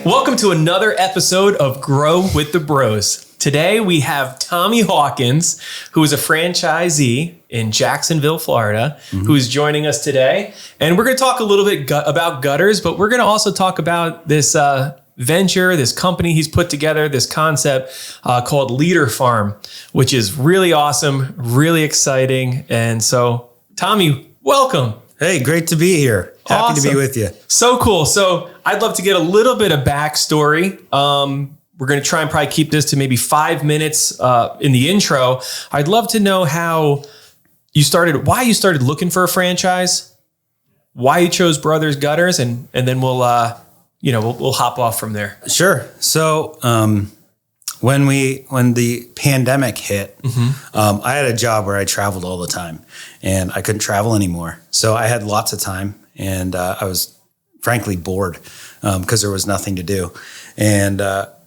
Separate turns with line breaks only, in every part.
Welcome to another episode of Grow with the Bros. Today we have Tommy Hawkins, who is a franchisee in Jacksonville, Florida, who is joining us today. And we're going to talk a little bit about gutters, but we're going to also talk about this venture, this company he's put together, this concept called Leader Farm, which is really awesome, really exciting. And so, Tommy, welcome.
Hey, great to be here. Happy to be with you.
So cool. So I'd love to get a little bit of backstory. We're going to try and probably keep this to maybe 5 minutes in the intro. I'd love to know how you started, why you started looking for a franchise, why you chose Brothers Gutters, and then we'll hop off from there.
Sure. So when the pandemic hit, I had a job where I traveled all the time, and I couldn't travel anymore. So I had lots of time, and I was frankly bored because there was nothing to do. And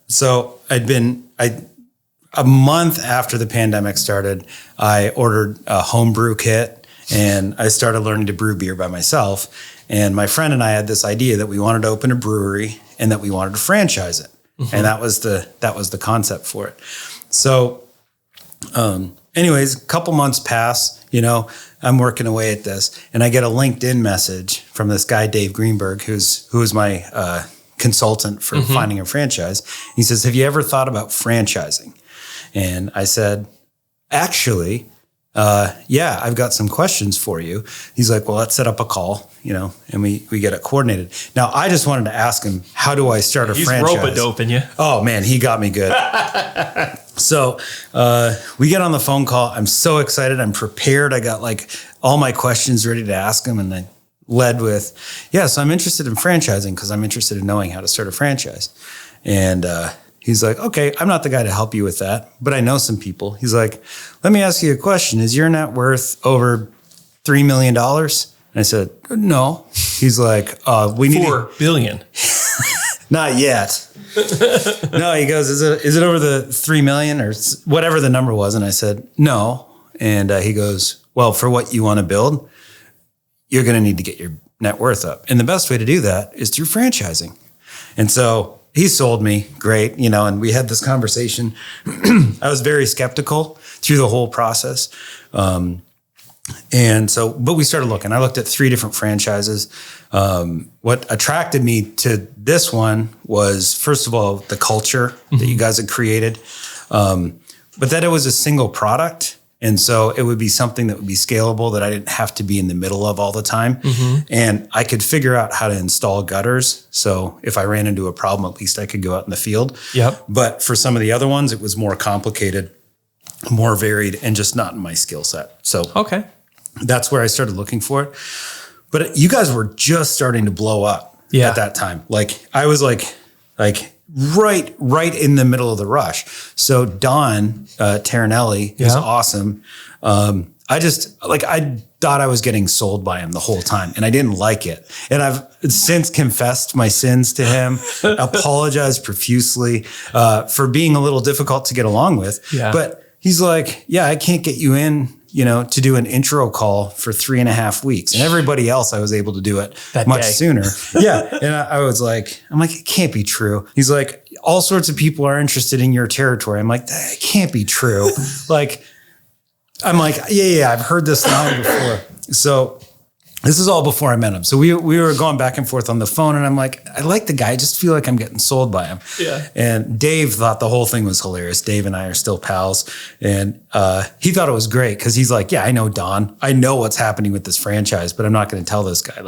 so a month after the pandemic started, I ordered a homebrew kit, and I started learning to brew beer by myself. And my friend and I had this idea that we wanted to open a brewery and that we wanted to franchise it. And that was the concept for it. So anyways, a couple months pass, I'm working away at this, and I get a LinkedIn message from this guy, Dave Greenberg, who is my consultant for finding a franchise. He says, "Have you ever thought about franchising?" And I said, "Actually, yeah, I've got some questions for you." He's like, "Well, let's set up a call, and we get it coordinated." Now, I just wanted to ask him, how do I start a franchise?
He's rope-a-doping you.
Oh, man, he got me good. So we get on the phone call. I'm so excited. I'm prepared. I got all my questions ready to ask him. And I led with, so I'm interested in franchising because I'm interested in knowing how to start a franchise. And he's like, "Okay, I'm not the guy to help you with that, but I know some people." He's like, "Let me ask you a question. Is your net worth over $3 million? And I said, "No." He's like, "We need
$4 billion."
Not yet. No, he goes, is it over the 3 million or whatever the number was? And I said, "No." And he goes, "Well, for what you want to build, you're going to need to get your net worth up. And the best way to do that is through franchising." And so he sold me, great, and we had this conversation. I was very skeptical through the whole process. But we started looking. I looked at 3 different franchises. What attracted me to this one was, first of all, the culture that you guys had created, but that it was a single product. And so it would be something that would be scalable, that I didn't have to be in the middle of all the time. And I could figure out how to install gutters. So if I ran into a problem, at least I could go out in the field.
Yep.
But for some of the other ones, it was more complicated, more varied, and just not in my skill set. So
okay,
that's where I started looking for it. But you guys were just starting to blow up at that time. I was right in the middle of the rush. So Don Taranelli is awesome. I thought I was getting sold by him the whole time, and I didn't like it. And I've since confessed my sins to him, apologized profusely for being a little difficult to get along with. Yeah. But he's like, "I can't get you in, to do an intro call for 3.5 weeks." And everybody else, I was able to do it much sooner. And I was like, it can't be true. He's like, "All sorts of people are interested in your territory." I'm like, "That can't be true." I've heard this line before. So this is all before I met him. So we were going back and forth on the phone, and I'm like, "I like the guy. I just feel like I'm getting sold by him." Yeah. And Dave thought the whole thing was hilarious. Dave and I are still pals. And he thought it was great because he's like, "Yeah, I know Don. I know what's happening with this franchise, but I'm not going to tell this guy.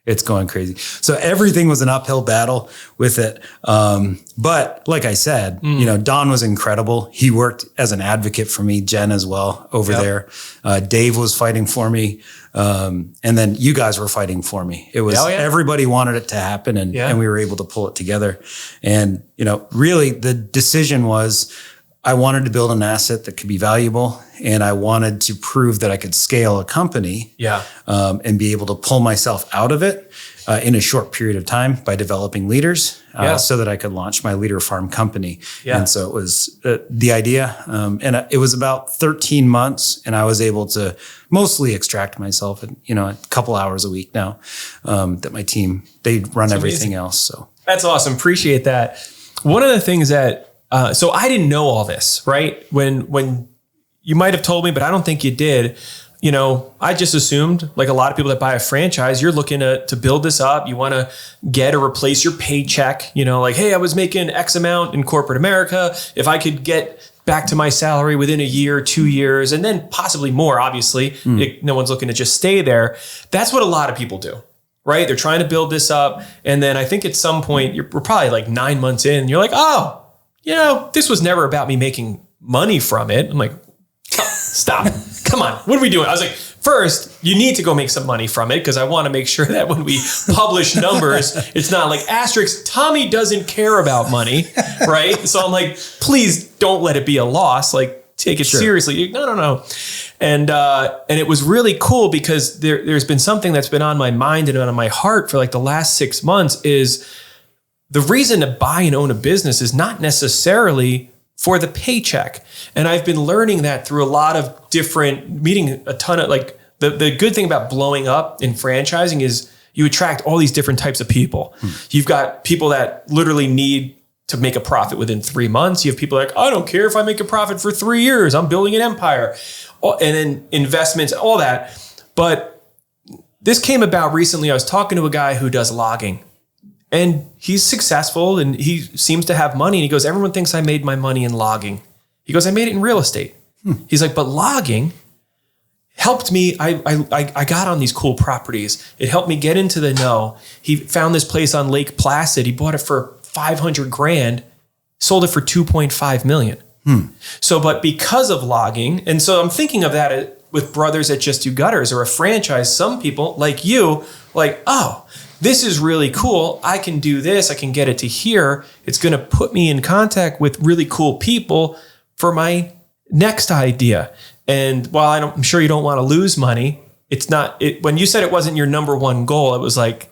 It's going crazy." So everything was an uphill battle with it. But like I said, Don was incredible. He worked as an advocate for me, Jen as well over there. Dave was fighting for me. And then you guys were fighting for me. It was, everybody wanted it to happen, and we were able to pull it together. And, really the decision was, I wanted to build an asset that could be valuable, and I wanted to prove that I could scale a company and be able to pull myself out of it in a short period of time by developing leaders so that I could launch my Leader Farm company. Yeah. And so it was the idea. And it was about 13 months, and I was able to mostly extract myself in, a couple hours a week now that my team, they run everything else. So
That's awesome. Appreciate that. One of the things that, so I didn't know all this, right? When you might have told me, but I don't think you did. You know, I just assumed, like a lot of people that buy a franchise, you're looking to build this up. You want to get or replace your paycheck. You know, like, hey, I was making X amount in corporate America. If I could get back to my salary within a year, 2 years, and then possibly more, obviously, no one's looking to just stay there. That's what a lot of people do, right? They're trying to build this up. And then I think at some point, we're probably like 9 months in, and you're like, oh, you know, this was never about me making money from it. I'm like, stop. Come on. What are we doing? I was like, first, you need to go make some money from it because I want to make sure that when we publish numbers, it's not like asterisk, Tommy doesn't care about money, right? So I'm like, please don't let it be a loss. Like, take it seriously. No. And it was really cool because there's been something that's been on my mind and on my heart for like the last 6 months is the reason to buy and own a business is not necessarily for the paycheck. And I've been learning that through a lot of meeting a ton of like, the good thing about blowing up in franchising is you attract all these different types of people. You've got people that literally need to make a profit within 3 months. You have people like, I don't care if I make a profit for 3 years, I'm building an empire. And then investments, all that. But this came about recently. I was talking to a guy who does logging. And he's successful and he seems to have money. And he goes, everyone thinks I made my money in logging. He goes, I made it in real estate. He's like, but logging helped me. I got on these cool properties. It helped me get into the know. He found this place on Lake Placid. He bought it for $500,000, sold it for 2.5 million. So, but because of logging, and so I'm thinking of that with Brothers that Just Do Gutters or a franchise, some people like you, like, oh, this is really cool. I can do this. I can get it to here. It's going to put me in contact with really cool people for my next idea. And while I'm sure you don't want to lose money, when you said it wasn't your number one goal, it was like,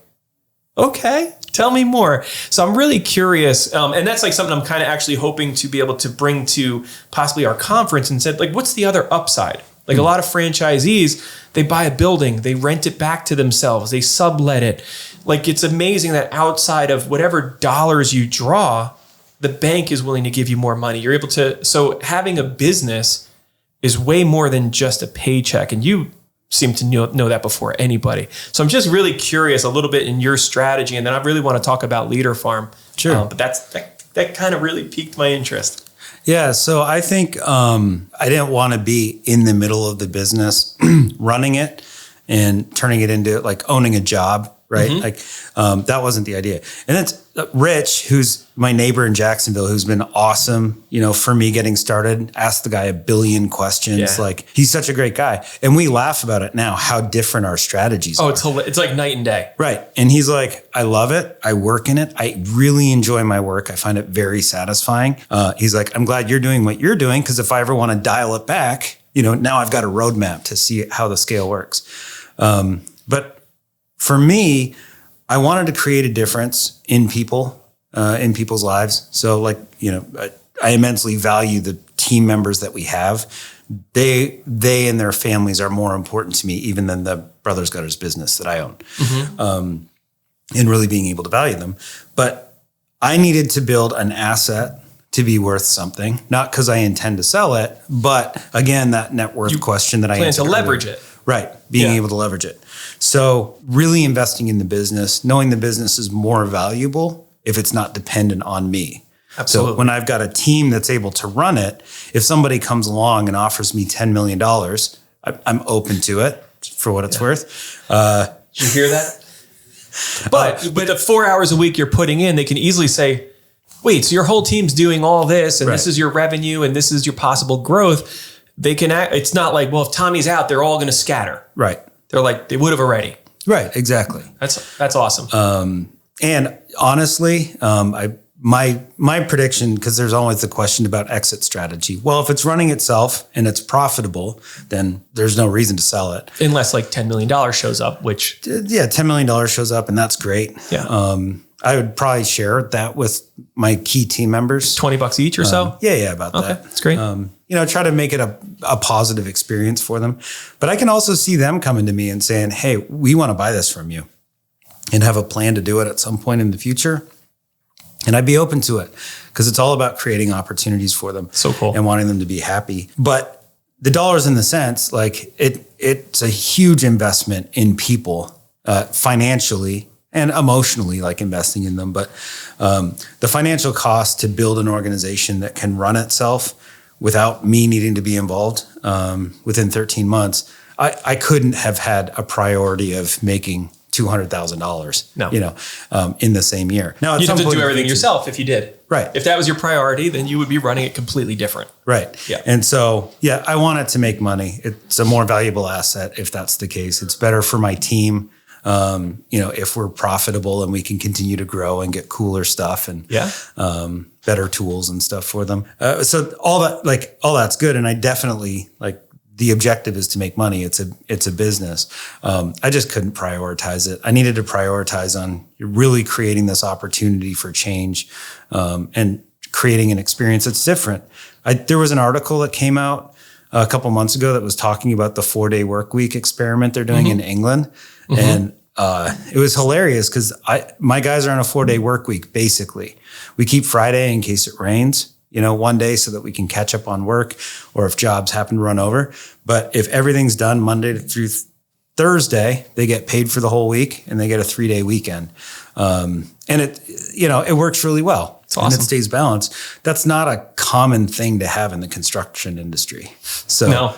okay, tell me more. So I'm really curious. And that's like something I'm kind of actually hoping to be able to bring to possibly our conference and said, like, what's the other upside? Like a lot of franchisees, they buy a building, they rent it back to themselves, they sublet it. Like, it's amazing that outside of whatever dollars you draw, the bank is willing to give you more money. You're able to, so having a business is way more than just a paycheck. And you seem to know that before anybody. So I'm just really curious a little bit in your strategy. And then I really want to talk about Leader Farm. Sure. But that kind of really piqued my interest.
Yeah. So I think I didn't want to be in the middle of the business, running it and turning it into like owning a job. Right. Like that wasn't the idea. And it's Rich, who's my neighbor in Jacksonville, who's been awesome, you know, for me getting started, asked the guy a billion questions. Yeah. Like, he's such a great guy. And we laugh about it now, how different our strategies are.
It's like night and day.
Right. And he's like, I love it. I work in it. I really enjoy my work. I find it very satisfying. He's like, I'm glad you're doing what you're doing, because if I ever want to dial it back, you know, now I've got a roadmap to see how the scale works. But for me, I wanted to create a difference in people's lives. So, like, you know, I immensely value the team members that we have. They and their families are more important to me even than the Brothers Gutters business that I own. And really being able to value them. But I needed to build an asset to be worth something, not because I intend to sell it, but again, that net worth question that I
plan to leverage it.
Right. Being able to leverage it. So really investing in the business, knowing the business is more valuable if it's not dependent on me. Absolutely. So when I've got a team that's able to run it, if somebody comes along and offers me $10 million, I'm open to it for what it's worth.
Did you hear that? But the 4 hours a week you're putting in, they can easily say, wait, so your whole team's doing all this and this is your revenue and this is your possible growth. They can act, it's not like, well, if Tommy's out, they're all going to scatter.
Right.
They're like, they would have already.
Right. Exactly.
That's awesome.
And honestly, my prediction, because there's always the question about exit strategy. Well, if it's running itself and it's profitable, then there's no reason to sell it.
Unless like $10 million shows up, which.
Yeah, $10 million shows up and that's great.
Yeah.
I would probably share that with my key team members.
$20 each or so?
Yeah, about that.
Okay, that's great.
You know, try to make it a positive experience for them. But I can also see them coming to me and saying, hey, we want to buy this from you and have a plan to do it at some point in the future. And I'd be open to it because it's all about creating opportunities for them.
So cool.
And wanting them to be happy. But the dollars in the cents, like it's a huge investment in people, financially and emotionally, like investing in them. But the financial cost to build an organization that can run itself without me needing to be involved within 13 months, I couldn't have had a priority of making $200,000, in the same year. Now,
you'd have to do everything yourself if you did.
Right.
If that was your priority, then you would be running it completely different.
Right.
Yeah.
And so, I want it to make money. It's a more valuable asset if that's the case. It's better for my team. If we're profitable and we can continue to grow and get cooler stuff and better tools and stuff for them. So all that's good. And I definitely the objective is to make money. It's a business. I just couldn't prioritize it. I needed to prioritize on really creating this opportunity for change, and creating an experience that's different. There was an article that came out a couple months ago that was talking about the 4-day work week experiment they're doing in England. Mm-hmm. And it was hilarious because my guys are on a 4-day work week, basically. We keep Friday in case it rains, one day so that we can catch up on work or if jobs happen to run over. But if everything's done Monday through Thursday, they get paid for the whole week and they get a 3-day weekend. And it works really well. It's awesome. And it stays balanced. That's not a common thing to have in the construction industry. So no.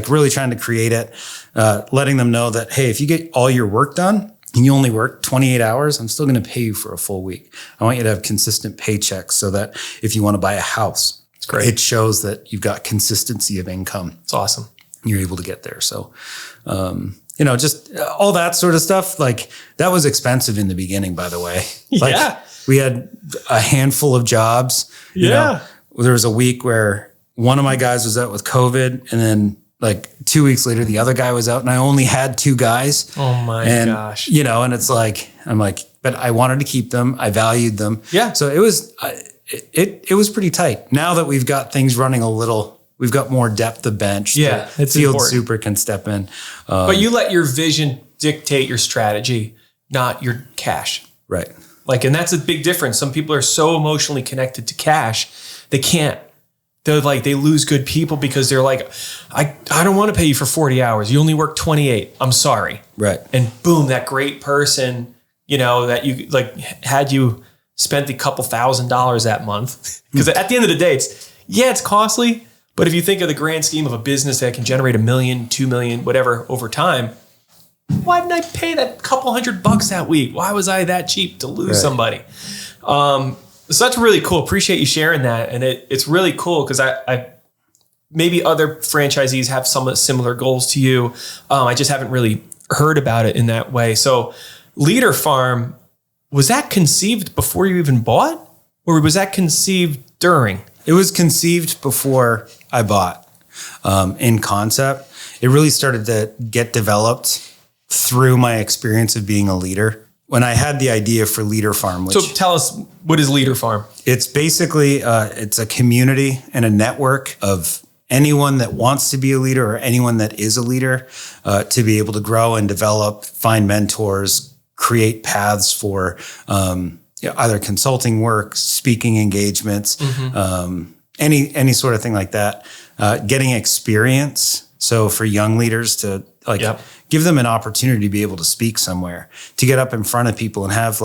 Really trying to create it, letting them know that, hey, if you get all your work done and you only work 28 hours, I'm still going to pay you for a full week. I want you to have consistent paychecks so that if you want to buy a house, it's great. It shows that you've got consistency of income.
It's awesome.
You're able to get there. So, just all that sort of stuff. That was expensive in the beginning, by the way. We had a handful of jobs. There was a week where one of my guys was out with COVID, and then 2 weeks later, the other guy was out, and I only had 2 guys.
Oh my gosh.
And it's but I wanted to keep them. I valued them. Yeah. So it was pretty tight. Now that we've got things running a little, we've got more depth of bench.
Yeah.
The field super can step in.
But you let your vision dictate your strategy, not your cash.
Right.
And that's a big difference. Some people are so emotionally connected to cash, they can't. They lose good people because they're like, I don't want to pay you for 40 hours. You only work 28. I'm sorry. Right. And boom, that great person, that you had you spent a couple $1,000s that month. Because at the end of the day, it's costly. But if you think of the grand scheme of a business that can generate $1 million, $2 million, whatever over time, why didn't I pay that couple $100 that week? Why was I that cheap to lose somebody? So that's really cool. Appreciate you sharing that. And it's really cool because I maybe other franchisees have some similar goals to you. I just haven't really heard about it in that way. So Leader Farm, was that conceived before you even bought? Or was that conceived during?
It was conceived before I bought, in concept. It really started to get developed through my experience of being a leader. When I had the idea for Leader Farm.
So tell us, what is Leader Farm?
It's basically, it's a community and a network of anyone that wants to be a leader or anyone that is a leader, to be able to grow and develop, find mentors, create paths for either consulting work, speaking engagements, any sort of thing like that, getting experience. So for young leaders to give them an opportunity to be able to speak somewhere, to get up in front of people and have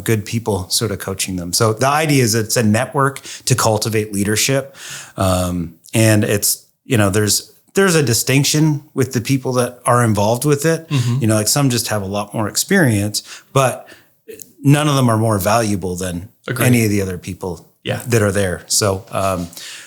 good people sort of coaching them. So the idea is it's a network to cultivate leadership. And it's, there's a distinction with the people that are involved with it. Mm-hmm. Some just have a lot more experience, but none of them are more valuable than any of the other people that are there. So,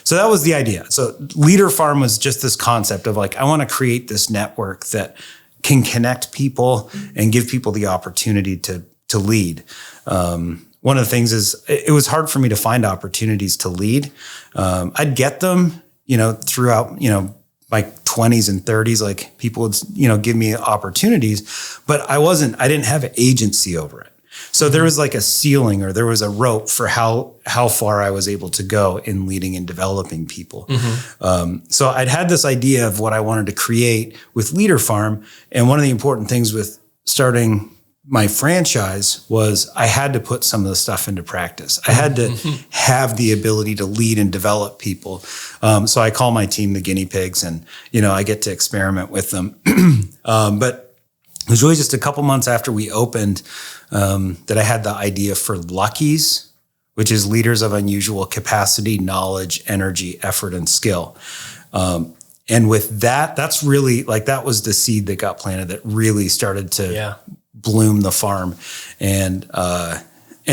so that was the idea. So Leader Farm was just this concept of I want to create this network that can connect people and give people the opportunity to lead. One of the things is it was hard for me to find opportunities to lead. I'd get them, throughout, my 20s and 30s, people would, give me opportunities, but I didn't have agency over it. So there was a ceiling or there was a rope for how far I was able to go in leading and developing people. Mm-hmm. So I'd had this idea of what I wanted to create with Leader Farm. And one of the important things with starting my franchise was I had to put some of the stuff into practice. I had to have the ability to lead and develop people. So I call my team the guinea pigs, and, I get to experiment with them. But it was really just a couple months after we opened that I had the idea for LUCKEES, which is leaders of unusual capacity, knowledge, energy, effort, and skill. And with that, that's really that was the seed that got planted that really started to bloom the farm. And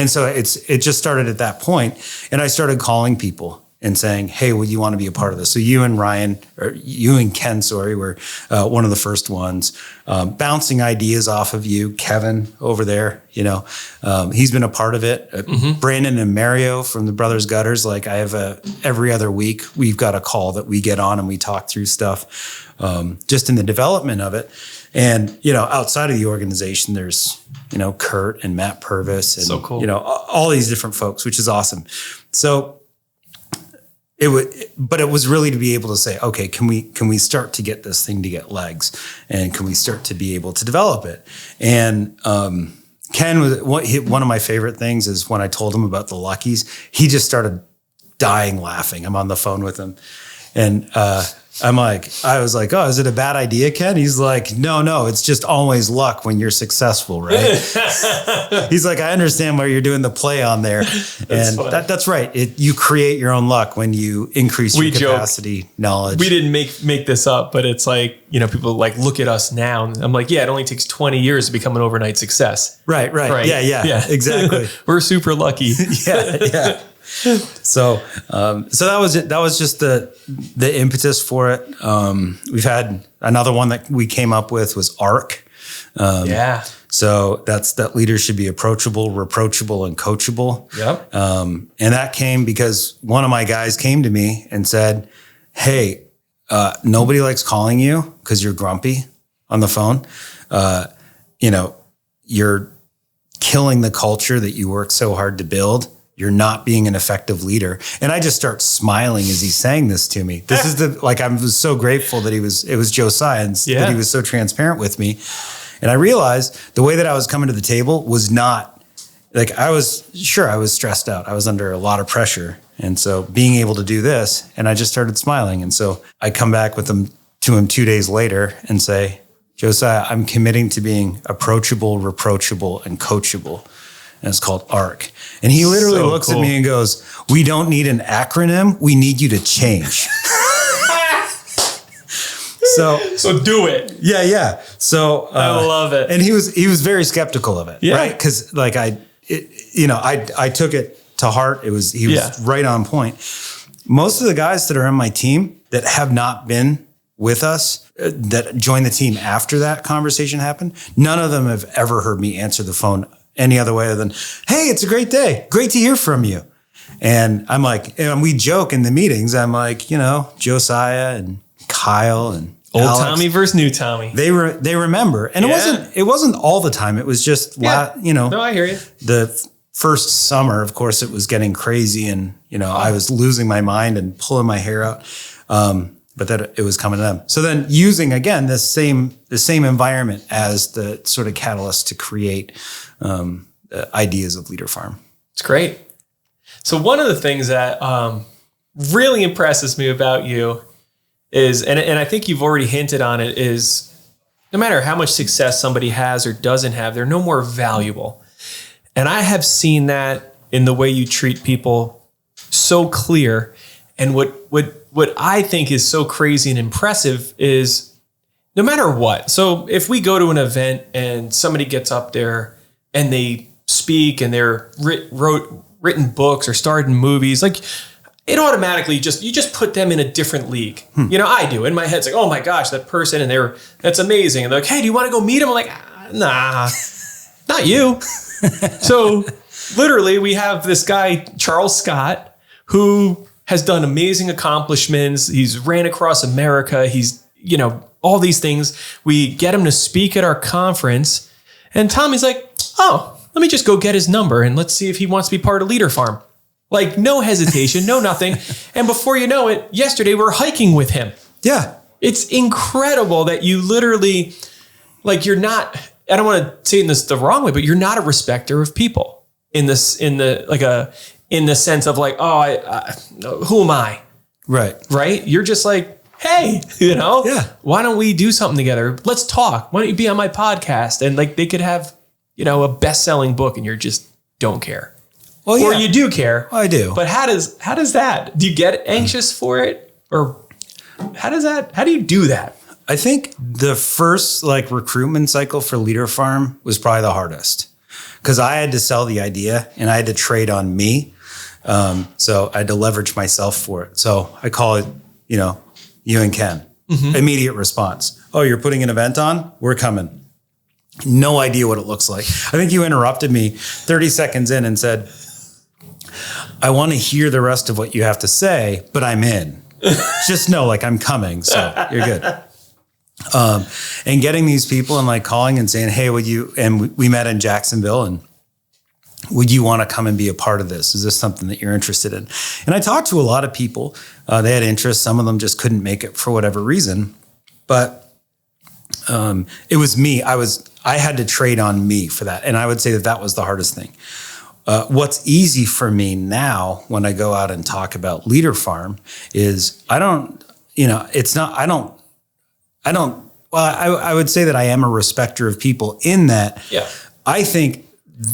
so it just started at that point. And I started calling people and saying, hey, would you want to be a part of this? So you and Ken, were one of the first ones, bouncing ideas off of you. Kevin over there, he's been a part of it. Brandon and Mario from the Brothers Gutters, I have every other week, we've got a call that we get on and we talk through stuff, just in the development of it. And, outside of the organization, there's, Kurt and Matt Purvis and,
so cool.
All these different folks, which is awesome. So, but it was really to be able to say, okay, can we start to get this thing to get legs, and can we start to be able to develop it? And Ken was one of my favorite things is when I told him about the LUCKEES, he just started dying laughing. I'm on the phone with him, and I was like, oh, is it a bad idea, Ken? He's like, no, it's just always luck when you're successful, right? He's like, I understand why you're doing the play on there. And that's right. You create your own luck when you increase your capacity, knowledge.
We didn't make this up, but it's people look at us now. And I'm like, it only takes 20 years to become an overnight success.
Right. Yeah, exactly.
We're super lucky.
Yeah. So that was it. That was just the impetus for it. We've had another one that we came up with was ARC. So that leaders should be approachable, reproachable, and coachable.
Yep.
And that came because one of my guys came to me and said, hey, nobody likes calling you because you're grumpy on the phone. You're killing the culture that you work so hard to build. You're not being an effective leader. And I just start smiling as he's saying this to me. This is I was so grateful that it was Josiah and that he was so transparent with me. And I realized the way that I was coming to the table was not I was stressed out. I was under a lot of pressure. And so being able to do this, and I just started smiling. And so I come back to him 2 days later and say, Josiah, I'm committing to being approachable, reproachable, and coachable. And it's called ARC. And he literally looks at me and goes, we don't need an acronym. We need you to change. So
do it.
Yeah. So
I love it.
And he was very skeptical of it, right? Because I took it to heart. He was right on point. Most of the guys that are on my team that have not been with us, that joined the team after that conversation happened, none of them have ever heard me answer the phone any other way other than, hey, it's a great day. Great to hear from you. And I'm like, and we joke in the meetings. I'm like, Josiah and Kyle and
old
Alex,
Tommy versus new Tommy.
They remember. And it wasn't all the time. It was just,
No, I hear you.
The first summer, of course, it was getting crazy and, I was losing my mind and pulling my hair out. But that it was coming to them. So then using, again, the same environment as the sort of catalyst to create ideas of Leader Farm.
It's great. So one of the things that really impresses me about you is, and I think you've already hinted on it, is no matter how much success somebody has or doesn't have, they're no more valuable. And I have seen that in the way you treat people so clear. And what I think is so crazy and impressive is no matter what. So if we go to an event and somebody gets up there and they speak and they're written books or starred in movies, it automatically you just put them in a different league. I do. In my head, it's like, oh my gosh, that person, and that's amazing. And they're like, hey, do you want to go meet him? I'm like, nah, not you. So literally we have this guy, Charles Scott, who has done amazing accomplishments. He's ran across America. He's, all these things. We get him to speak at our conference. And Tommy's like, oh, let me just go get his number and let's see if he wants to be part of Leader Farm. No hesitation, no nothing. And before you know it, yesterday we're hiking with him.
Yeah.
It's incredible that you literally, you're not I don't want to say this the wrong way, but you're not a respecter of people in the sense of like, who am I?
Right.
Right. You're just like, hey, why don't we do something together? Let's talk. Why don't you be on my podcast? And like, they could have, a best-selling book and you're just don't care. Well, yeah. Or you do care.
I do.
But how does that, do you get anxious for it? Or how do you do that?
I think the first recruitment cycle for Leader Farm was probably the hardest because I had to sell the idea and I had to trade on me. So I had to leverage myself for it. So I call it, you and Ken. Mm-hmm. Immediate response. Oh, you're putting an event on? We're coming. No idea what it looks like. I think you interrupted me 30 seconds in and said, I want to hear the rest of what you have to say, but I'm in. Just know, I'm coming. So you're good. And getting these people and calling and saying, hey, we met in Jacksonville and would you want to come and be a part of this? Is this something that you're interested in? And I talked to a lot of people. They had interest. Some of them just couldn't make it for whatever reason. But it was me. I had to trade on me for that. And I would say that was the hardest thing. What's easy for me now when I go out and talk about Leader Farm is I would say that I am a respecter of people in that I think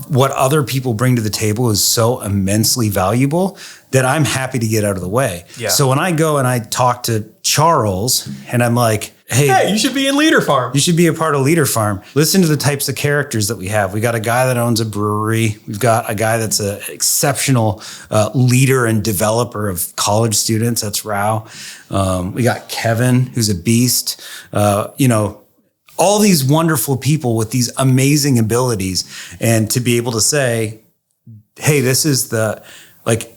what other people bring to the table is so immensely valuable that I'm happy to get out of the way. Yeah. So when I go and I talk to Charles and I'm like, hey,
you should be in Leader Farm.
You should be a part of Leader Farm. Listen to the types of characters that we have. We got a guy that owns a brewery. We've got a guy that's an exceptional leader and developer of college students. That's Rao. We got Kevin, who's a beast. All these wonderful people with these amazing abilities. And to be able to say, hey, this is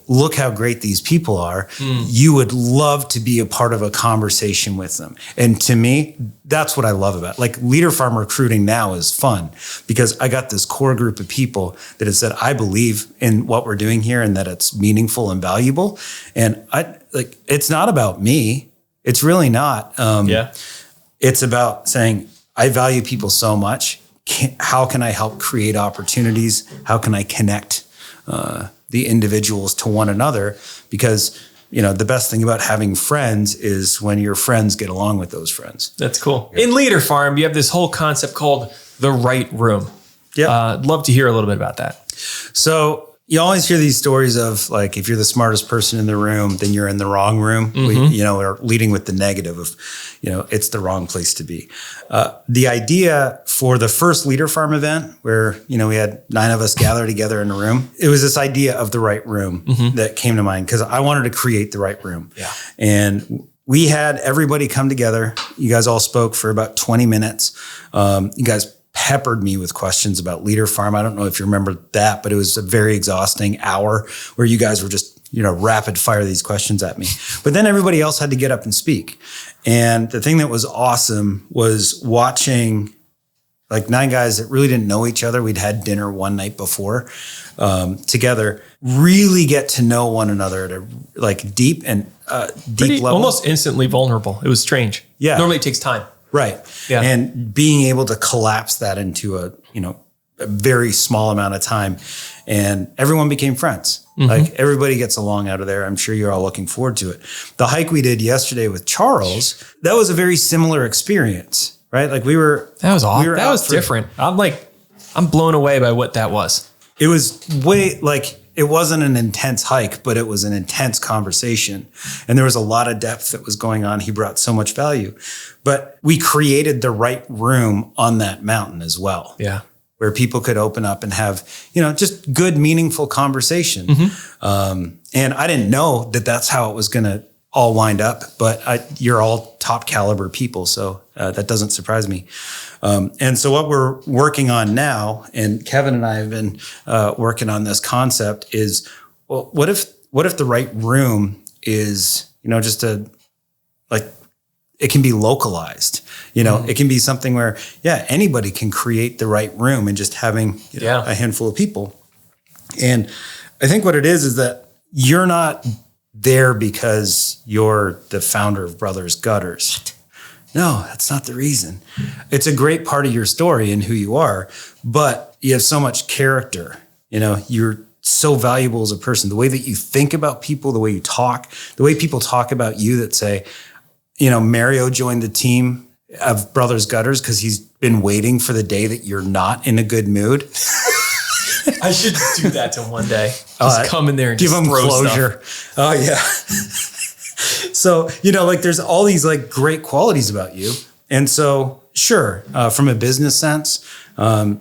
look how great these people are. You would love to be a part of a conversation with them. And to me, that's what I love about it. Leader Farm recruiting now is fun because I got this core group of people that have said, I believe in what we're doing here and that it's meaningful and valuable. And it's not about me. It's really not. It's about saying, I value people so much. How can I help create opportunities? How can I connect the individuals to one another? Because, the best thing about having friends is when your friends get along with those friends.
That's cool. In Leader Farm, you have this whole concept called the right room. Yeah. I'd love to hear a little bit about that.
So you always hear these stories of if you're the smartest person in the room, then you're in the wrong room. Mm-hmm. We're leading with the negative of, it's the wrong place to be. The idea for the first Leader Farm event where, we had 9 of us gather together in a room, it was this idea of the right room that came to mind because I wanted to create the right room. Yeah. And we had everybody come together. You guys all spoke for about 20 minutes. You guys peppered me with questions about Leader Farm. I don't know if you remember that, but it was a very exhausting hour where you guys were just, rapid fire these questions at me. But then everybody else had to get up and speak. And the thing that was awesome was watching 9 guys that really didn't know each other. We'd had dinner one night before together, really get to know one another at a deep level.
Almost instantly vulnerable. It was strange. Yeah. Normally it takes time.
Right. Yeah. And being able to collapse that into a very small amount of time and everyone became friends. Mm-hmm. Everybody gets along out of there. I'm sure you're all looking forward to it. The hike we did yesterday with Charles, that was a very similar experience, right? That was awesome. That was different. I'm blown away by what that was. It was way it wasn't an intense hike, but it was an intense conversation. And there was a lot of depth that was going on. He brought so much value. But we created the right room on that mountain as well. Yeah. Where people could open up and have, just good, meaningful conversation. Mm-hmm. And I didn't know that that's how it was going to all wind up, but you're all top caliber people. So that doesn't surprise me. And so what we're working on now, and Kevin and I have been working on this concept is, well, what if the right room is, just it can be localized, it can be something where, anybody can create the right room and just having a handful of people. And I think what it is that you're not there because you're the founder of Brothers Gutters. No, that's not the reason. It's a great part of your story and who you are, but you have so much character. You know, you're so valuable as a person. The way that you think about people, the way you talk, the way people talk about you that say, you know, Mario joined the team of Brothers Gutters because he's been waiting for the day that you're not in a good mood.
I should do that to him one day. Just come in there and
give
just
him
throw
closure.
Stuff.
Oh yeah. So, you know, like there's all these like great qualities about you. And so sure, from a business sense,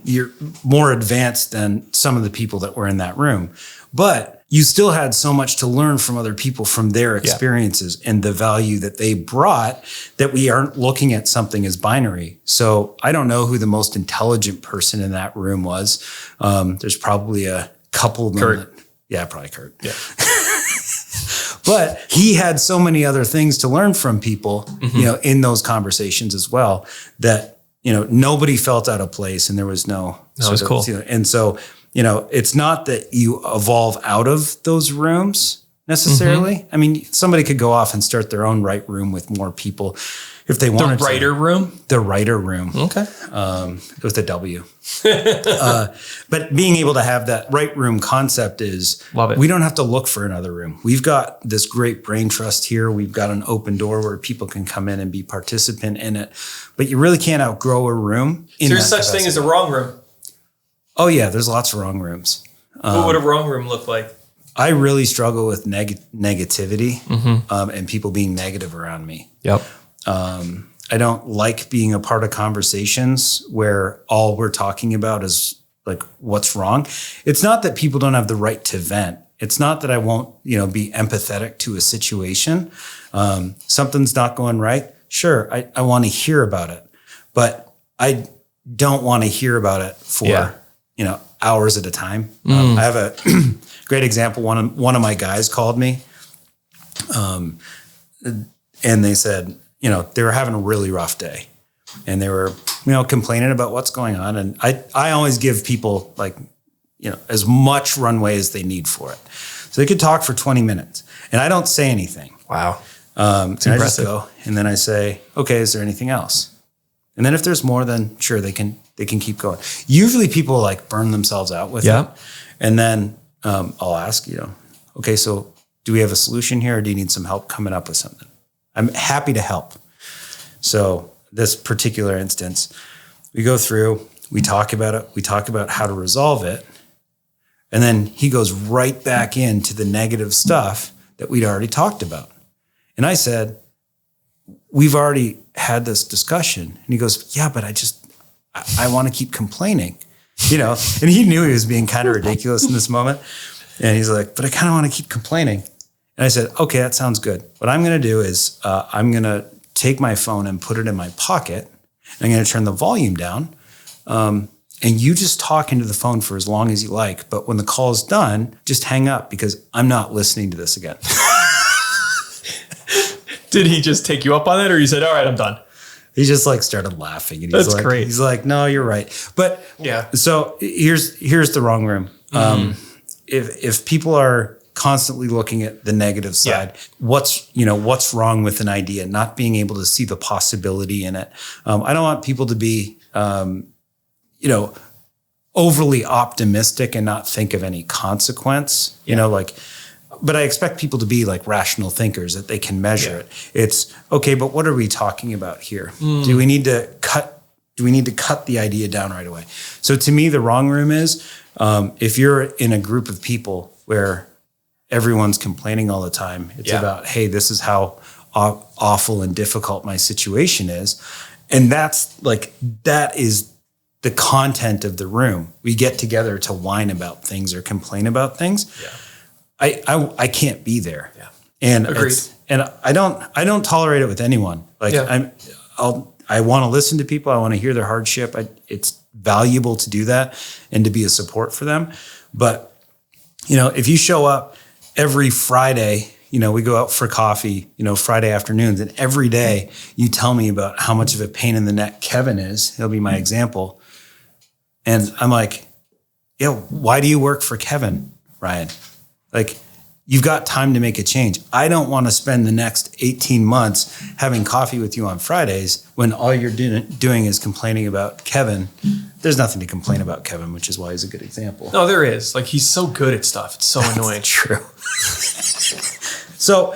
you're more advanced than some of the people that were in that room, but you still had so much to learn from other people, from their experiences and the value that they brought, that we aren't looking at something as binary. So I don't know who the most intelligent person in that room was. There's probably a couple of them.
Kurt.
Probably Kurt.
Yeah.
But he had so many other things to learn from people, you know, in those conversations as well, that, you know, nobody felt out of place and there was no.
That was cool.
You know, and so, you know, it's not that you evolve out of those rooms necessarily. I mean, somebody could go off and start their own right room with more people if they wanted to.
The writer room?
The writer room.
Okay.
With a W. But being able to have that right room concept is,
love it.
We don't have to look for another room. We've got this great brain trust here. We've got an open door where people can come in and be participant in it. But you really can't outgrow a room.
So there's such thing as a wrong room.
Oh yeah, there's lots of wrong rooms.
What would a wrong room look like?
I really struggle with negativity and people being negative around me.
Yep.
I don't like being a part of conversations where all we're talking about is like what's wrong. It's not that people don't have the right to vent. It's not that I won't, you know, be empathetic to a situation. Something's not going right. Sure, I want to hear about it, but I don't want to hear about it for you know, hours at a time. I have a great example. One of my guys called me, and they said, you know, they were having a really rough day, and they were, you know, complaining about what's going on. And I always give people like, you know, as much runway as they need for it, so they could talk for 20 minutes, and I don't say anything.
Wow,
and I just go, and then I say, okay, is there anything else? And then if there's more, then sure, they can keep going. Usually people like burn themselves out with it. And then I'll ask, you know, okay, so do we have a solution here, or do you need some help coming up with something? I'm happy to help. So this particular instance, we go through, we talk about it, we talk about how to resolve it. And then he goes right back into the negative stuff that we'd already talked about. And I said, we've already had this discussion. And he goes, yeah, but I want to keep complaining, you know, and he knew he was being kind of ridiculous in this moment. And he's like, but I kind of want to keep complaining. And I said, okay, that sounds good. What I'm going to do is I'm going to take my phone and put it in my pocket. And I'm going to turn the volume down. And you just talk into the phone for as long as you like. But when the call is done, just hang up, because I'm not listening to this again.
Did he just take you up on it, or you said, all right, I'm done?
He just like started laughing. And
That's great.
He's like, no, you're right. But
yeah.
So here's the wrong room. If people are constantly looking at the negative side, what's wrong with an idea, not being able to see the possibility in it. I don't want people to be, overly optimistic and not think of any consequence, but I expect people to be like rational thinkers, that they can measure it. It's okay, but what are we talking about here? Do we need to cut the idea down right away? So to me, the wrong room is, if you're in a group of people where everyone's complaining all the time, it's about, hey, this is how awful and difficult my situation is. And that is the content of the room. We get together to whine about things or complain about things. Yeah. I can't be there. Yeah. And I don't tolerate it with anyone. I want to listen to people. I want to hear their hardship. It's valuable to do that and to be a support for them. But, if you show up every Friday, we go out for coffee, Friday afternoons, and every day you tell me about how much of a pain in the neck Kevin is. He'll be my example. And I'm like, yeah, why do you work for Kevin, Ryan? you've got time to make a change. I don't want to spend the next 18 months having coffee with you on Fridays when all you're doing is complaining about Kevin. There's nothing to complain about Kevin, which is why he's a good example.
No, there is. Like, he's so good at stuff. It's so annoying.
True. So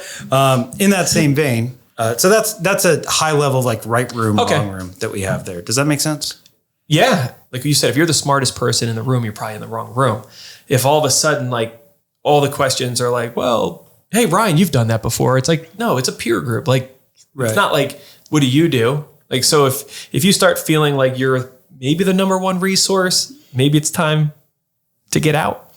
in that same vein, so that's a high level, like right room, wrong room that we have there. Does that make sense?
Yeah. Like you said, if you're the smartest person in the room, you're probably in the wrong room. If all of a sudden, like, all the questions are like, well, hey, Ryan, you've done that before. It's like, no, it's a peer group. Like, It's not like, what do you do? Like, so if you start feeling like you're maybe the number one resource, maybe it's time to get out.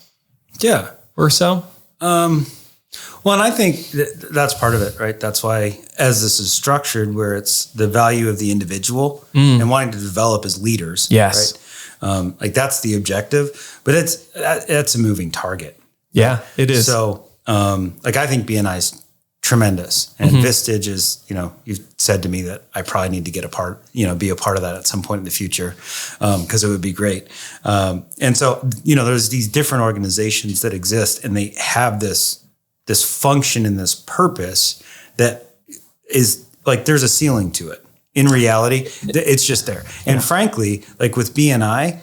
Yeah.
Or so.
Well, and I think that's part of it, right? That's why, as this is structured, where it's the value of the individual and wanting to develop as leaders.
Yes.
Right? Like, that's the objective, but it's a moving target.
Yeah, it is.
So, like, I think BNI is tremendous, and Vistage is, you've said to me that I probably need to be a part of that at some point in the future, because it would be great. And so, there's these different organizations that exist, and they have this function and this purpose that is like, there's a ceiling to it. In reality, it's just there. Yeah. And frankly, like with BNI,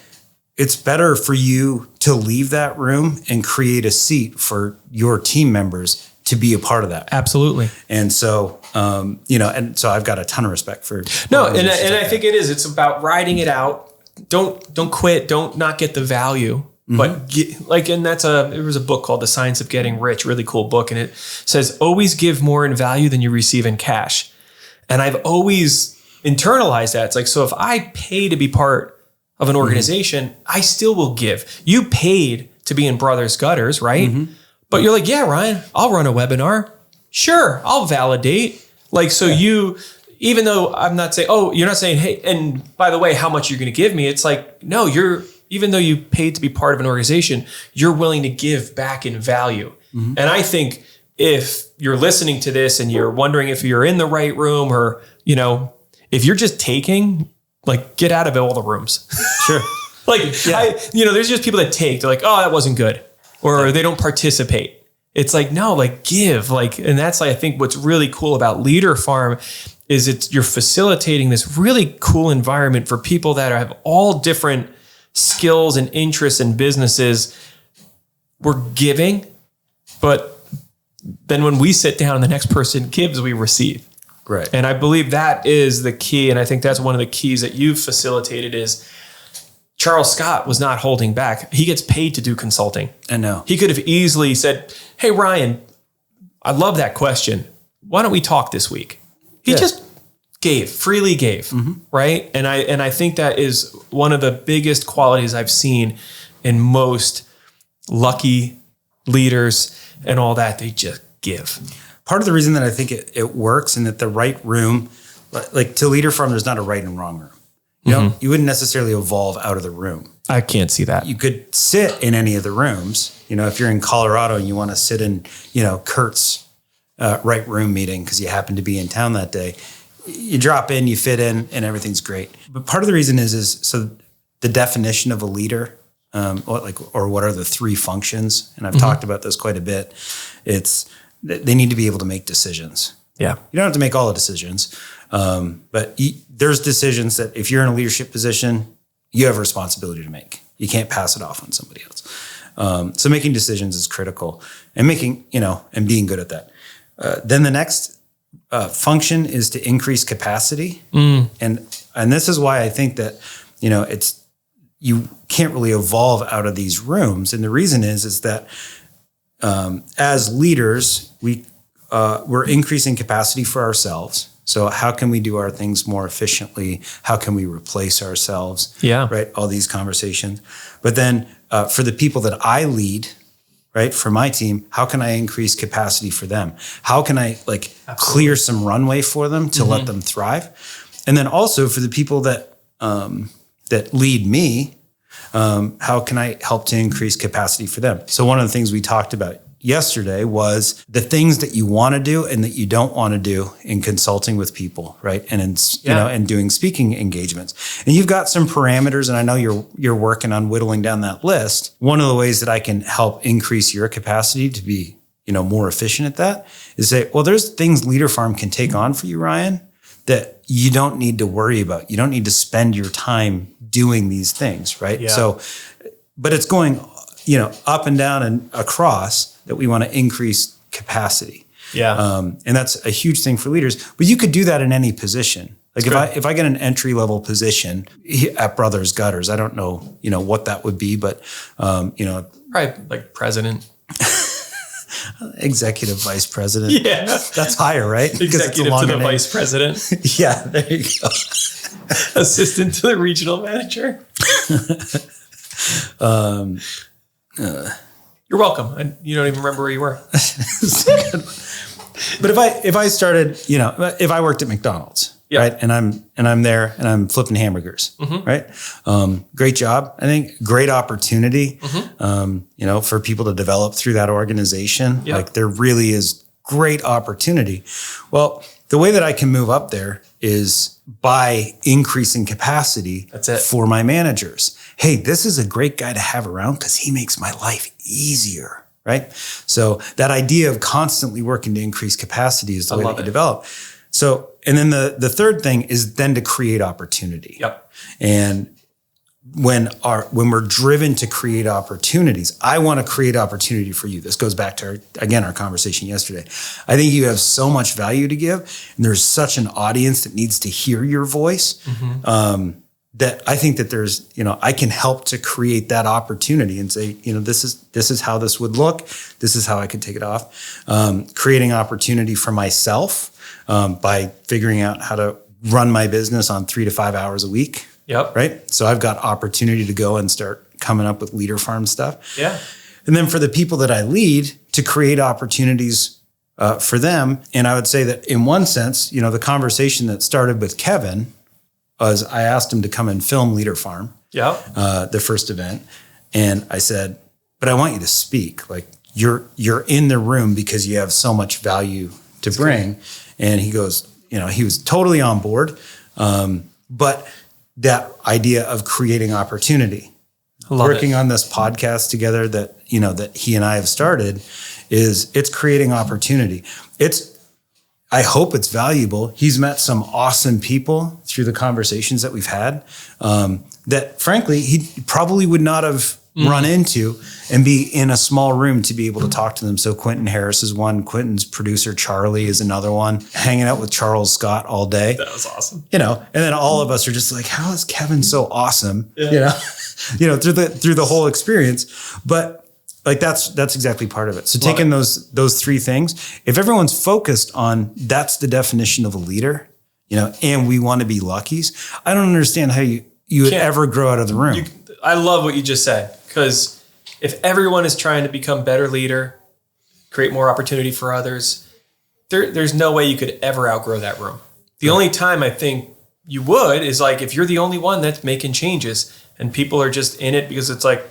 it's better for you to leave that room and create a seat for your team members to be a part of that.
Absolutely.
And so, and so I've got a ton of respect for.
No, and I think it is. It's about riding it out. Don't quit. Don't not get the value. But there was a book called The Science of Getting Rich, really cool book. And it says, always give more in value than you receive in cash. And I've always internalized that. It's like, so if I pay to be part of an organization, I still will give. You paid to be in Brothers Gutters, right? But you're like, yeah, Ryan, I'll run a webinar. Sure, I'll validate. Like, so you, even though I'm not saying, you're not saying, hey, and by the way, how much you're going to give me? It's like, no, even though you paid to be part of an organization, you're willing to give back in value. And I think if you're listening to this and you're wondering if you're in the right room, or, if you're just taking, like, get out of all the rooms.
Sure.
There's just people that take, they're like, oh, that wasn't good. Or they don't participate. It's like, no, like, give. Like, and that's, I think, what's really cool about Leader Farm is you're facilitating this really cool environment for people that have all different skills and interests and businesses. We're giving, but then when we sit down and the next person gives, we receive.
Right.
And I believe that is the key. And I think that's one of the keys that you've facilitated is Charles Scott was not holding back. He gets paid to do consulting.
I know.
He could have easily said, hey, Ryan, I love that question. Why don't we talk this week? He just freely gave, right? And I think that is one of the biggest qualities I've seen in most lucky leaders and all that. They just give.
Part of the reason that I think it works, and that the right room, like to Leader Farm, there's not a right and wrong room. You wouldn't necessarily evolve out of the room.
I can't see that.
You could sit in any of the rooms. If you're in Colorado and you want to sit in, Kurt's right room meeting because you happen to be in town that day, you drop in, you fit in, and everything's great. But part of the reason is so the definition of a leader, or what are the three functions? And I've talked about this quite a bit. It's they need to be able to make decisions.
Yeah. You
don't have to make all the decisions. But there's decisions that if you're in a leadership position, you have a responsibility to make. You can't pass it off on somebody else. So making decisions is critical, and and being good at that. Then the next function is to increase capacity. And this is why I think that, you can't really evolve out of these rooms. And the reason is that as leaders, we're increasing capacity for ourselves. So how can we do our things more efficiently? How can we replace ourselves?
Yeah.
Right. All these conversations. But then for the people that I lead, right, for my team, how can I increase capacity for them? How can I clear some runway for them to let them thrive? And then also for the people that lead me, how can I help to increase capacity for them? So one of the things we talked about yesterday was the things that you want to do and that you don't want to do in consulting with people, right? And and doing speaking engagements. And you've got some parameters, and I know you're working on whittling down that list. One of the ways that I can help increase your capacity to be, more efficient at that is say, well, there's things Leader Farm can take on for you, Ryan, that you don't need to worry about. You don't need to spend your time doing these things, right?
Yeah.
So, but it's going, up and down and across that we want to increase capacity.
Yeah.
And that's a huge thing for leaders, but you could do that in any position. Like if I get an entry level position at Brothers Gutters, I don't know, what that would be, but,
probably like president.
Executive vice president.
Yeah.
That's higher, right?
Executive to the vice president.
Yeah, there you go.
Assistant to the regional manager. You're welcome. You don't even remember where you were.
But if I started, if I worked at McDonald's, right, and I'm there and I'm flipping hamburgers, right, great job. I think great opportunity, for people to develop through that organization. Like there really is great opportunity. Well, the way that I can move up there is by increasing capacity for my managers. Hey, this is a great guy to have around because he makes my life easier. Right. So that idea of constantly working to increase capacity is the way that you develop. So, and then the third thing is then to create opportunity.
Yep.
And when we're driven to create opportunities, I want to create opportunity for you. This goes back to our conversation yesterday. I think you have so much value to give, and there's such an audience that needs to hear your voice. That I think that there's, I can help to create that opportunity and say, this is how this would look. This is how I could take it off. Creating opportunity for myself by figuring out how to run my business on 3 to 5 hours a week.
Yep.
Right. So I've got opportunity to go and start coming up with Leader Farm stuff.
Yeah.
And then for the people that I lead, to create opportunities for them. And I would say that in one sense, the conversation that started with Kevin was I asked him to come and film Leader Farm, the first event. And I said, but I want you to speak. Like you're in the room because you have so much value to bring. And he goes, he was totally on board. But that idea of creating opportunity, working on this podcast together that he and I have started it's creating opportunity. I hope it's valuable. He's met some awesome people through the conversations that we've had that, frankly, he probably would not have run into and be in a small room to be able to talk to them. So Quentin Harris is one. Quentin's producer, Charlie, is another one. Hanging out with Charles Scott all day.
That was awesome.
And then all of us are just like, how is Kevin so awesome? Yeah. Through the whole experience. But like that's exactly part of it. So taking those three things, if everyone's focused on that's the definition of a leader, and we want to be Luckies, I don't understand how you would ever grow out of the room.
I love what you just said, because if everyone is trying to become better leader, create more opportunity for others, there's no way you could ever outgrow that room. The only time I think you would is like if you're the only one that's making changes and people are just in it because it's like,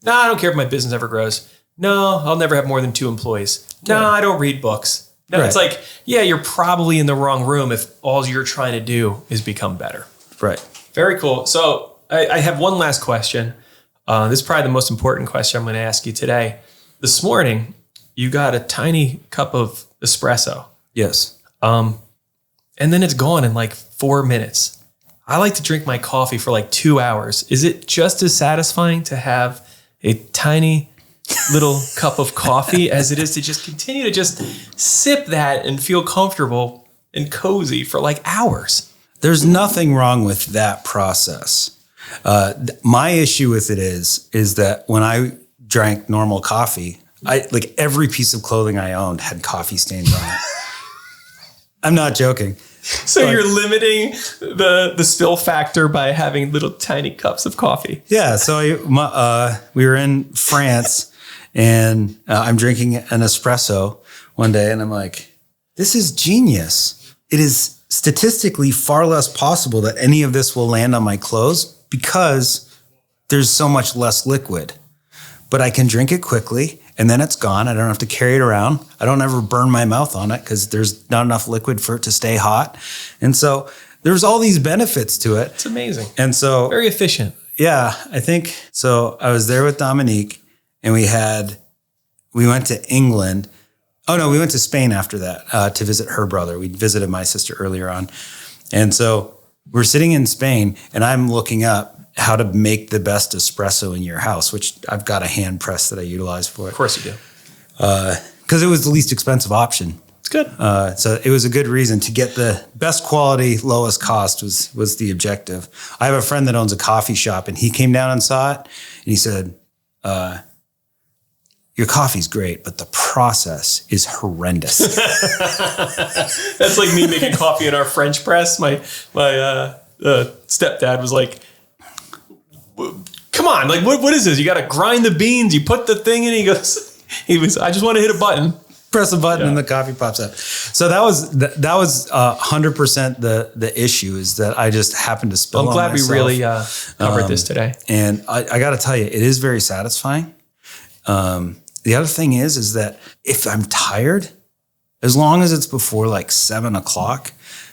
no, I don't care if my business ever grows. No, I'll never have more than 2 employees. No, I don't read books. No, It's like, you're probably in the wrong room if all you're trying to do is become better.
Right.
Very cool. So I have one last question. This is probably the most important question I'm going to ask you today. This morning, you got a tiny cup of espresso.
Yes.
And then it's gone in like 4 minutes. I like to drink my coffee for like 2 hours. Is it just as satisfying to have a tiny little cup of coffee as it is to just continue to just sip that and feel comfortable and cozy for like hours?
There's nothing wrong with that process. My issue with it is that when I drank normal coffee, like every piece of clothing I owned had coffee stains on it. I'm not joking.
So you're limiting the spill factor by having little tiny cups of coffee.
Yeah. So we were in France and I'm drinking an espresso one day and I'm like, this is genius. It is statistically far less possible that any of this will land on my clothes because there's so much less liquid. But I can drink it quickly and then it's gone. I don't have to carry it around. I don't ever burn my mouth on it because there's not enough liquid for it to stay hot. And so there's all these benefits to it.
It's amazing.
And so
very efficient.
Yeah, I think so. I was there with Dominique and we went to England Oh no, we went to Spain after that to visit her brother. We visited my sister earlier on. And so we're sitting in Spain and I'm looking up how to make the best espresso in your house, which I've got a hand press that I utilize for it.
Of course you do.
Because it was the least expensive option.
It's good.
So it was a good reason to get the best quality, lowest cost was the objective. I have a friend that owns a coffee shop and he came down and saw it and he said, your coffee's great, but the process is horrendous.
That's like me making coffee in our French press. My stepdad was like, come on, like what is this? You got to grind the beans. You put the thing in. I just want to hit a button.
Press a button and the coffee pops up. So that was 100% the issue is that I just happened to spill on myself.
I'm glad we really covered this today.
And I got to tell you, it is very satisfying. The other thing is that if I'm tired, as long as it's before like 7:00,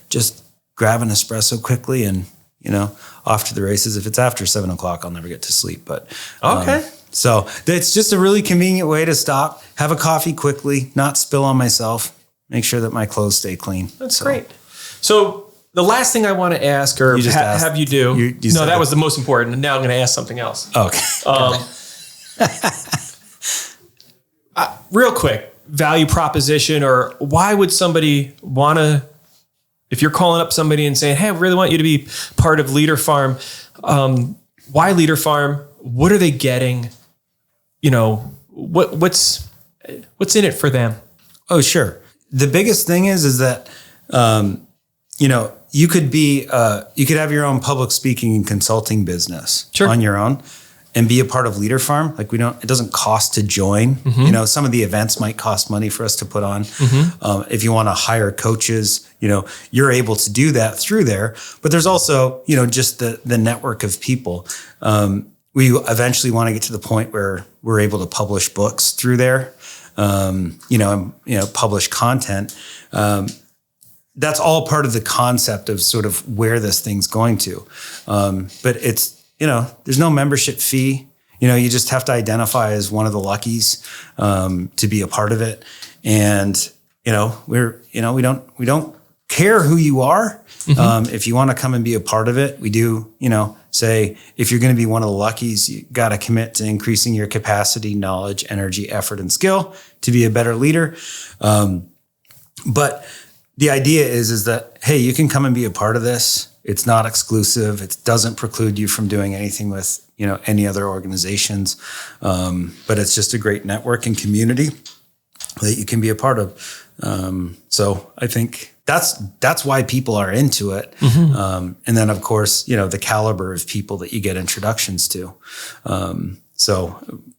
just grab an espresso quickly and, off to the races. If it's after 7:00, I'll never get to sleep. But
okay.
So it's just a really convenient way to stop, have a coffee quickly, not spill on myself, make sure that my clothes stay clean.
That's great. So the last thing I want to ask or have you do. No, that was the most important. And now I'm going to ask something else.
Okay.
Real quick, value proposition, or why would somebody want to, if you're calling up somebody and saying, hey, I really want you to be part of Leader Farm. Why Leader Farm? What are they getting? What's in it for them?
Oh, sure. The biggest thing is that, you could have your own public speaking and consulting business on your own and be a part of Leader Farm. Like it doesn't cost to join. Mm-hmm. Some of the events might cost money for us to put on. Mm-hmm. If you want to hire coaches, you're able to do that through there. But there's also, just the network of people. We eventually want to get to the point where we're able to publish books through there, publish content. That's all part of the concept of sort of where this thing's going to. But it's, there's no membership fee. You just have to identify as one of the Luckies to be a part of it. And, we don't care who you are. Mm-hmm. If you want to come and be a part of it, we do, say, if you're going to be one of the Luckies, you got to commit to increasing your capacity, knowledge, energy, effort, and skill to be a better leader. But the idea is that, hey, you can come and be a part of this. It's not exclusive. It doesn't preclude you from doing anything with, any other organizations. But it's just a great network and community that you can be a part of. So I think that's why people are into it. Mm-hmm. And then of course, the caliber of people that you get introductions to.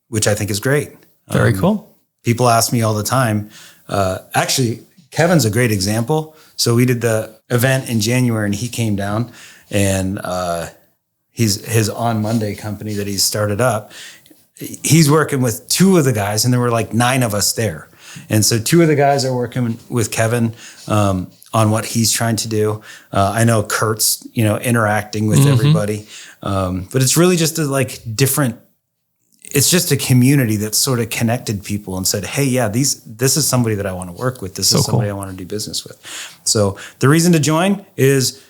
Which I think is great.
Very cool.
People ask me all the time, actually, Kevin's a great example. So we did the event in January and he came down and his On Monday company that he's started up. He's working with two of the guys and there were like 9 of us there. And so 2 of the guys are working with Kevin on what he's trying to do. I know Kurt's, interacting with mm-hmm. everybody. But it's really just it's just a community that sort of connected people and said, hey, yeah, this is somebody that I want to work with. This is somebody I want to do business with. So the reason to join is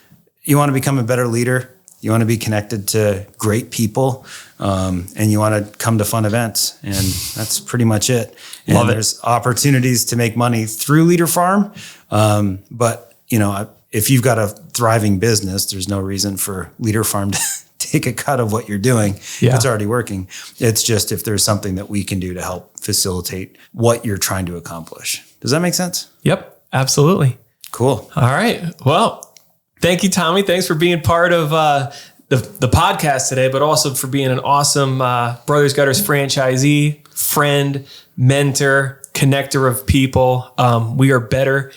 you want to become a better leader. You want to be connected to great people, and you want to come to fun events. And that's pretty much it. And there's opportunities to make money through Leader Farm. But, if you've got a thriving business, there's no reason for Leader Farm to take a cut of what you're doing. Yeah. It's already working. It's just if there's something that we can do to help facilitate what you're trying to accomplish. Does that make sense?
Yep, absolutely.
Cool.
All right. Well, thank you, Tommy. Thanks for being part of the podcast today, but also for being an awesome Brothers Gutters franchisee, friend, mentor, connector of people. We are better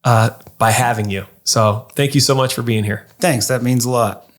by having you. So thank you so much for being here.
Thanks. That means a lot.